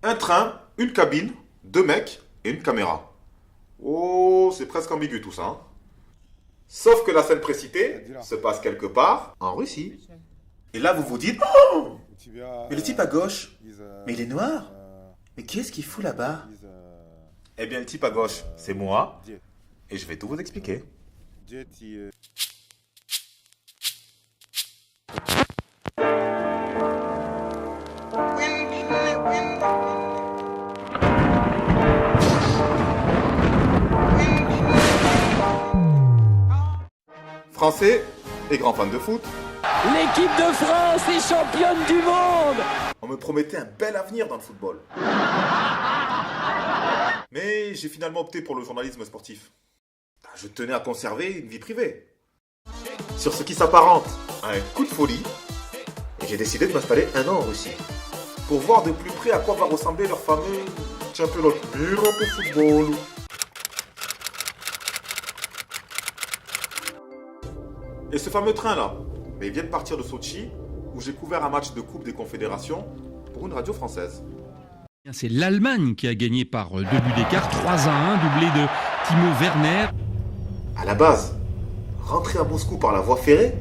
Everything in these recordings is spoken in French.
Un train, une cabine, deux mecs et une caméra. Oh, c'est presque ambigu tout ça. Hein. Sauf que la scène précitée se passe quelque part en Russie. Et là, vous vous dites, oh, mais le type à gauche, mais il est noir. Mais qu'est-ce qu'il fout là-bas? Eh bien, le type à gauche, c'est moi. Et je vais tout vous expliquer. Français et grand fan de foot. L'équipe de France est championne du monde. On me promettait un bel avenir dans le football. Mais j'ai finalement opté pour le journalisme sportif. Je tenais à conserver une vie privée. Sur ce qui s'apparente à un coup de folie, j'ai décidé de m'installer 1 an en Russie. Pour voir de plus près à quoi va ressembler leur fameux championnat du monde de football. Et ce fameux train-là, il vient de partir de Sochi, où j'ai couvert un match de Coupe des Confédérations pour une radio française. C'est l'Allemagne qui a gagné par 2 buts d'écart, 3-1, doublé de Timo Werner. À la base, rentrer à Moscou par la voie ferrée,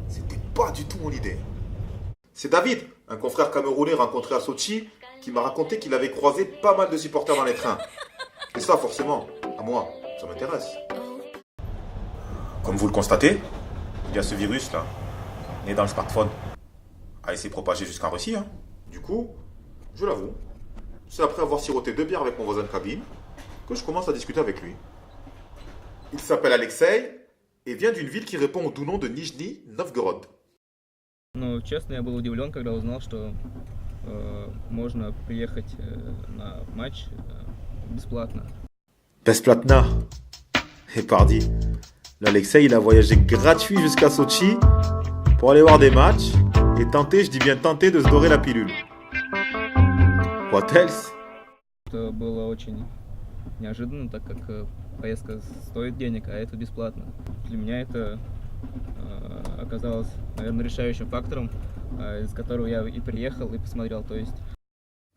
c'était pas du tout mon idée. C'est David, un confrère camerounais rencontré à Sochi, qui m'a raconté qu'il avait croisé pas mal de supporters dans les trains. Et ça, forcément, à moi, ça m'intéresse. Comme vous le constatez, il y a ce virus-là, né dans le smartphone, a essayé de propager jusqu'en Russie. Hein. Du coup, je l'avoue, c'est après avoir siroté 2 bières avec mon voisin de cabine que je commence à discuter avec lui. Il s'appelle Alexei et vient d'une ville qui répond au doux nom de Nijni Novgorod. Ну, честно, я был удивлен, когда узнал, что можно приехать на матч бесплатно. Besplatna. Et pardi. L'Alexei, il a voyagé gratuit jusqu'à Sochi pour aller voir des matchs et tenter, je dis bien tenter, de se dorer la pilule. What else? Это было очень неожиданно, так как поездка стоит денег, а это бесплатно. Для меня это оказалось, наверное, решающим фактором, из которого я и приехал, и посмотрел. То есть...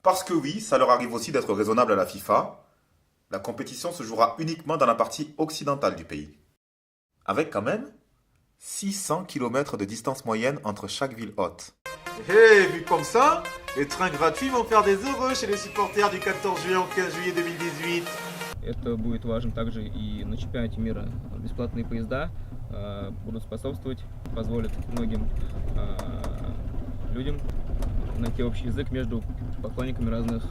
Parce que oui, ça leur arrive aussi d'être raisonnable à la FIFA. La compétition se jouera uniquement dans la partie occidentale du pays. Avec quand même 600 km de distance moyenne entre chaque ville hôte. Hey, vu comme ça, les trains gratuits vont faire des heureux chez les supporters du 14 juillet au 15 juillet 2018. Это будет важно также и на чемпионате мира. Бесплатные поезда будут способствовать, позволят многим людям найти общий язык между поклонниками разных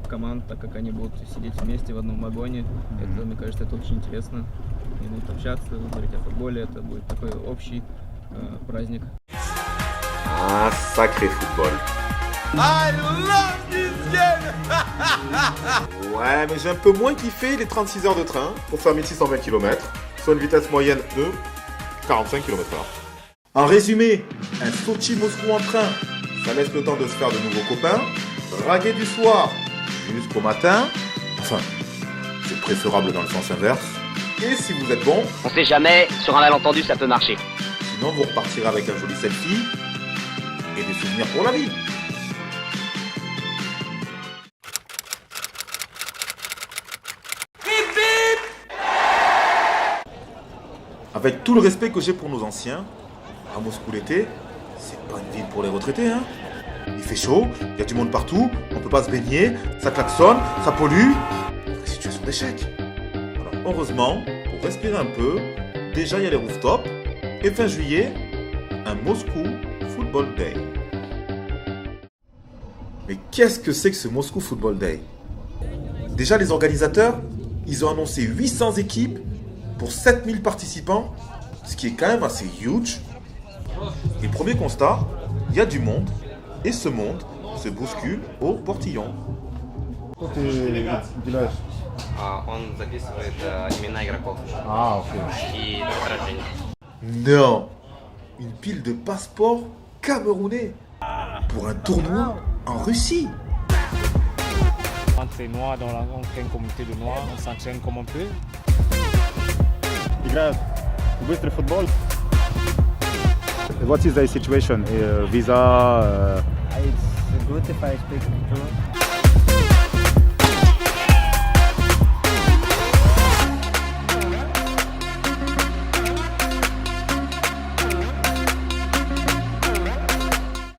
команд, так как они будут сидеть вместе в одном вагоне. Это, мне кажется, это очень интересно. Они будут общаться, говорить о футболе. Это будет такой общий праздник. Ah, sacré football. I love this game. Ouais, mais j'ai un peu moins kiffé les 36 heures de train pour faire 1620 km, soit une vitesse moyenne de 45 km/h. En résumé, un Sochi-Moscou en train, ça laisse le temps de se faire de nouveaux copains, draguer du soir jusqu'au matin, enfin, c'est préférable dans le sens inverse. Et si vous êtes bon, On sait jamais, sur un malentendu ça peut marcher. sinon vous repartirez avec un joli selfie et des souvenirs pour la vie. Avec tout le respect que j'ai pour nos anciens, à Moscou l'été, c'est pas une ville pour les retraités, hein. Il fait chaud, il y a du monde partout, on peut pas se baigner, ça klaxonne, ça pollue. Vraie situation d'échec. Alors heureusement, pour respirer un peu, déjà il y a les rooftops, et fin juillet, un Moscou Football Day. Mais qu'est-ce que c'est que ce Moscou Football Day? Déjà les organisateurs, ils ont annoncé 800 équipes pour 7000 participants, ce qui est quand même assez huge. Et premier constat, il y a du monde, et ce monde se bouscule au portillon. Что ты уделяешь? Он записывает имена игроков Окей. и рождения. Non, une pile de passeports camerounais pour un tournoi en Russie. Entre noirs dans la grande communauté de noirs, on s'entraîne comme on peut. Играют в быстрый футбол. What is the situation? Visa? It's good if I speak true.